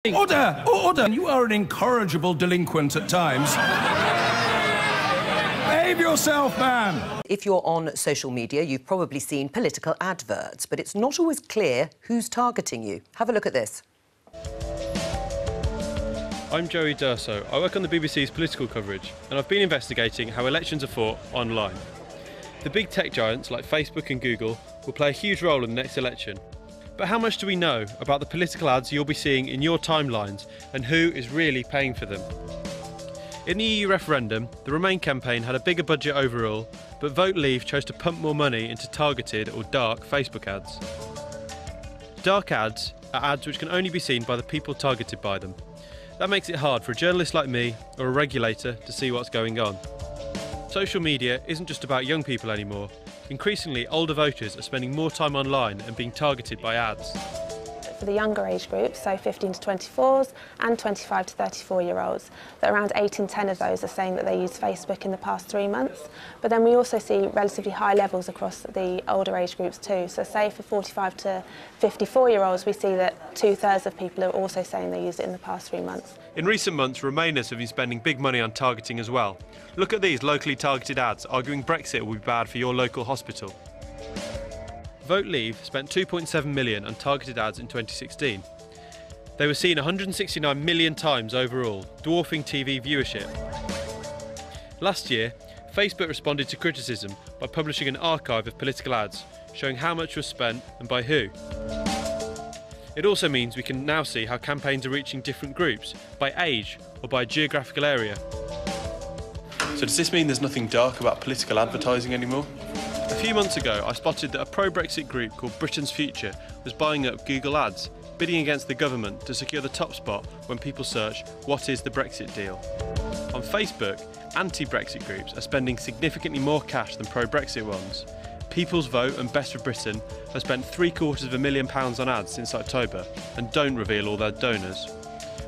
Order! Order! You are an incorrigible delinquent at times. Behave yourself, man! If you're on social media, you've probably seen political adverts, but it's not always clear who's targeting you. Have a look at this. I'm Joey Durso. I work on the BBC's political coverage, and I've been investigating how elections are fought online. The big tech giants like Facebook and Google will play a huge role in the next election. But how much do we know about the political ads you'll be seeing in your timelines and who is really paying for them? In the EU referendum, the Remain campaign had a bigger budget overall, but Vote Leave chose to pump more money into targeted or dark Facebook ads. Dark ads are ads which can only be seen by the people targeted by them. That makes it hard for a journalist like me or a regulator to see what's going on. Social media isn't just about young people anymore. Increasingly, older voters are spending more time online and being targeted by ads. For the younger age groups, so 15 to 24s and 25 to 34-year-olds, that around 8 in 10 of those are saying that they used Facebook in the past 3 months. But then we also see relatively high levels across the older age groups too. So say for 45 to 54-year-olds, we see that 2/3 of people are also saying they used it in the past 3 months. In recent months, Remainers have been spending big money on targeting as well. Look at these locally targeted ads arguing Brexit will be bad for your local hospital. Vote Leave spent £2.7 million on targeted ads in 2016. They were seen 169 million times overall, dwarfing TV viewership. Last year, Facebook responded to criticism by publishing an archive of political ads, showing how much was spent and by who. It also means we can now see how campaigns are reaching different groups, by age or by geographical area. So does this mean there's nothing dark about political advertising anymore? A few months ago, I spotted that a pro-Brexit group called Britain's Future was buying up Google Ads, bidding against the government to secure the top spot when people search, "What is the Brexit deal?" On Facebook, anti-Brexit groups are spending significantly more cash than pro-Brexit ones. People's Vote and Best for Britain have spent £750,000 on ads since October and don't reveal all their donors.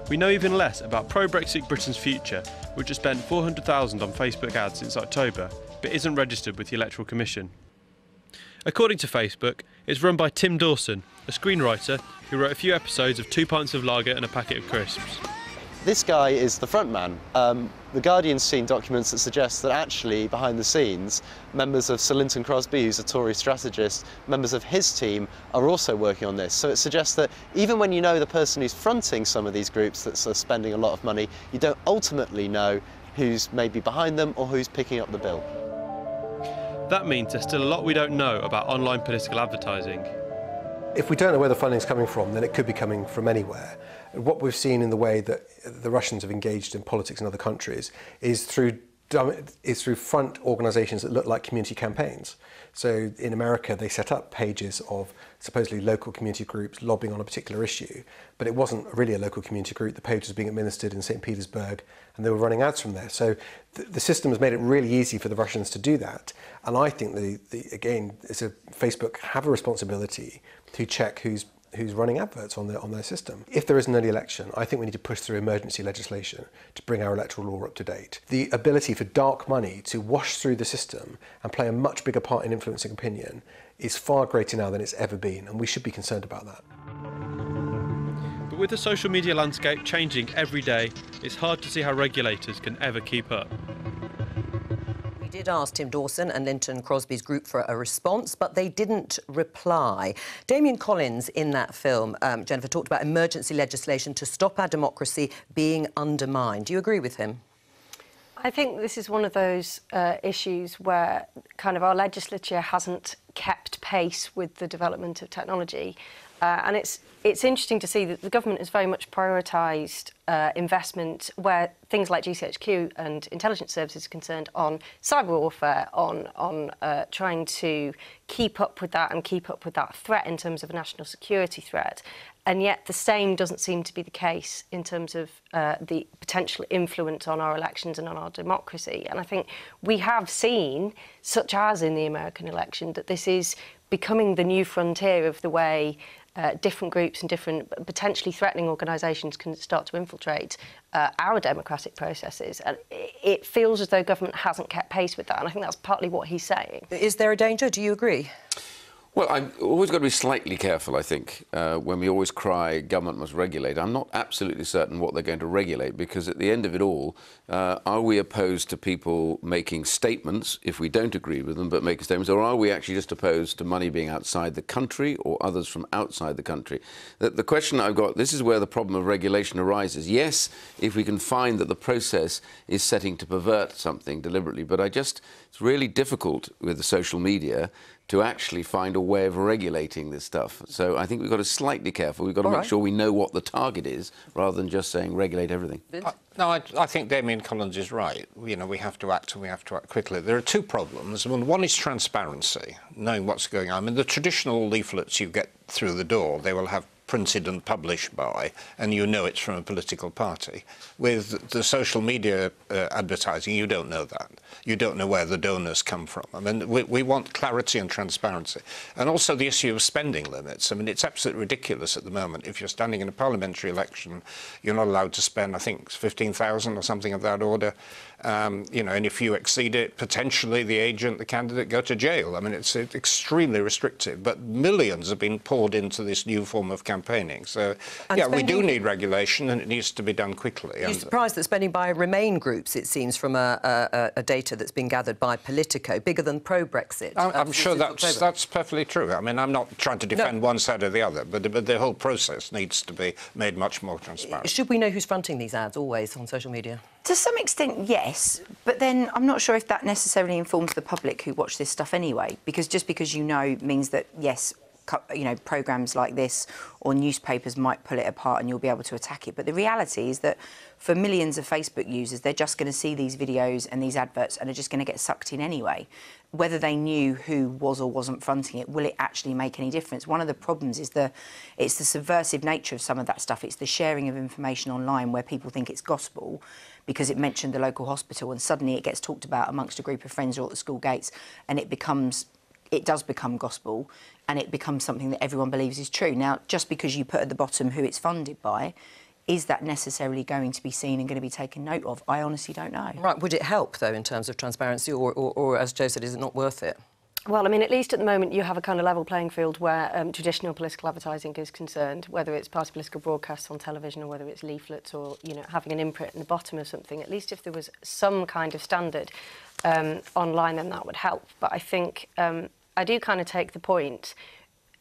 We know even less about pro-Brexit Britain's Future, which has spent £400,000 on Facebook ads since October, but isn't registered with the Electoral Commission. According to Facebook, it's run by Tim Dawson, a screenwriter who wrote a few episodes of 2 pints of lager and a packet of crisps. This guy is the front man. The Guardian's seen documents that suggest that actually, behind the scenes, members of Sir Linton Crosby, who's a Tory strategist, members of his team are also working on this. So it suggests that even when you know the person who's fronting some of these groups that's spending a lot of money, you don't ultimately know who's maybe behind them or who's picking up the bill. That means there's still a lot we don't know about online political advertising. If we don't know where the funding's coming from, then it could be coming from anywhere. What we've seen in the way that the Russians have engaged in politics in other countries is through front organisations that look like community campaigns. So in America, they set up pages of supposedly local community groups lobbying on a particular issue, but it wasn't really a local community group. The page was being administered in St. Petersburg, and they were running ads from there. So the system has made it really easy for the Russians to do that. And I think, again, Facebook have a responsibility to check who's running adverts on their system. If there is an early election, I think we need to push through emergency legislation to bring our electoral law up to date. The ability for dark money to wash through the system and play a much bigger part in influencing opinion is far greater now than it's ever been, and we should be concerned about that. But with the social media landscape changing every day, it's hard to see how regulators can ever keep up. We did ask Tim Dawson and Linton Crosby's group for a response, but they didn't reply. Damien Collins in that film, Jennifer, talked about emergency legislation to stop our democracy being undermined. Do you agree with him? I think this is one of those issues where kind of our legislature hasn't kept pace with the development of technology. And it's interesting to see that the government has very much prioritised investment where things like GCHQ and intelligence services are concerned on cyber warfare, on trying to keep up with that and keep up with that threat in terms of a national security threat. And yet the same doesn't seem to be the case in terms of the potential influence on our elections and on our democracy. And I think we have seen, such as in the American election, that this is becoming the new frontier of the way different groups and different potentially threatening organisations can start to infiltrate our democratic processes. And it feels as though government hasn't kept pace with that, and I think that's partly what he's saying. Is there a danger? Do you agree? Well, I've always got to be slightly careful, I think, when we always cry government must regulate. I'm not absolutely certain what they're going to regulate, because at the end of it all, are we opposed to people making statements, if we don't agree with them, but making statements, or are we actually just opposed to money being outside the country or others from outside the country? The question I've got, this is where the problem of regulation arises. Yes, if we can find that the process is setting to pervert something deliberately, but it's really difficult with the social media to actually find a way of regulating this stuff. So I think we've got to be slightly careful. We've got to make sure we know what the target is, rather than just saying regulate everything. I think Damien Collins is right. You know, we have to act, and we have to act quickly. There are two problems. One is transparency, knowing what's going on. I mean, the traditional leaflets you get through the door, they will have printed and published by, and you know it's from a political party. With the social media advertising, you don't know that. You don't know where the donors come from. I mean, we want clarity and transparency. And also the issue of spending limits. I mean, it's absolutely ridiculous at the moment. If you're standing in a parliamentary election, you're not allowed to spend, I think, 15,000 or something of that order. You know, and if you exceed it, potentially the agent, the candidate, go to jail. I mean, it's extremely restrictive. But millions have been poured into this new form of campaigning. So, yeah, we do need regulation, and it needs to be done quickly. You're surprised that spending by Remain groups, it seems, from a data that's been gathered by Politico, bigger than pro-Brexit. I'm sure that's perfectly true. I mean, I'm not trying to defend one side or the other, but the whole process needs to be made much more transparent. Should we know who's fronting these ads always on social media? To some extent, yes, but then I'm not sure if that necessarily informs the public who watch this stuff anyway, because just because you know means that, yes, you know, programmes like this or newspapers might pull it apart and you'll be able to attack it. But the reality is that for millions of Facebook users, they're just going to see these videos and these adverts and are just going to get sucked in anyway. Whether they knew who was or wasn't fronting it, will it actually make any difference? One of the problems is it's the subversive nature of some of that stuff. It's the sharing of information online where people think it's gospel because it mentioned the local hospital, and suddenly it gets talked about amongst a group of friends or at the school gates, and it does become gospel, and it becomes something that everyone believes is true. Now, just because you put at the bottom who it's funded by, is that necessarily going to be seen and going to be taken note of? I honestly don't know. Right, would it help, though, in terms of transparency, or as Jo said, is it not worth it? Well, I mean, at least at the moment you have a kind of level playing field where traditional political advertising is concerned, whether it's party political broadcasts on television or whether it's leaflets or, you know, having an imprint in the bottom of something. At least if there was some kind of standard online, then that would help. But I think I do kind of take the point,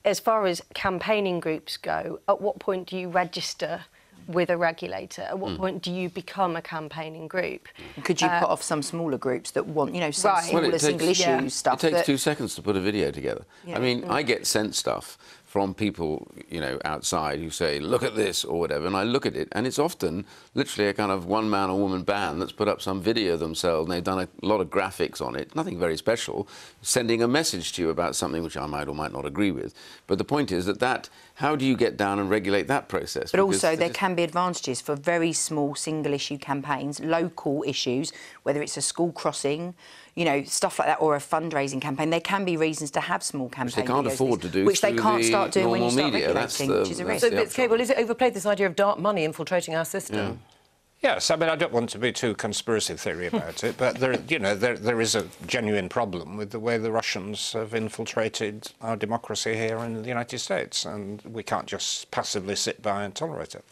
as far as campaigning groups go, at what point do you register with a regulator? At what point do you become a campaigning group? Could you put off some smaller groups that want, you know, some smaller single issue stuff? It takes 2 seconds to put a video together. Yeah. I mean, I get sent stuff from people, you know, outside who say, look at this or whatever, and I look at it, and it's often literally a kind of one-man or woman band that's put up some video themselves, and they've done a lot of graphics on it, nothing very special, sending a message to you about something which I might or might not agree with. But the point is that how do you get down and regulate that process? But because also there can be advantages for very small single-issue campaigns, local issues, whether it's a school crossing, you know, stuff like that, or a fundraising campaign. There can be reasons to have small campaigns. Which they can't afford to do. Which they can't start doing when you start regulating, which is a risk. So, well, is it overplayed, this idea of dark money infiltrating our system? Yeah. Yes, I mean, I don't want to be too conspiracy theory about it, but there is a genuine problem with the way the Russians have infiltrated our democracy here in the United States, and we can't just passively sit by and tolerate it.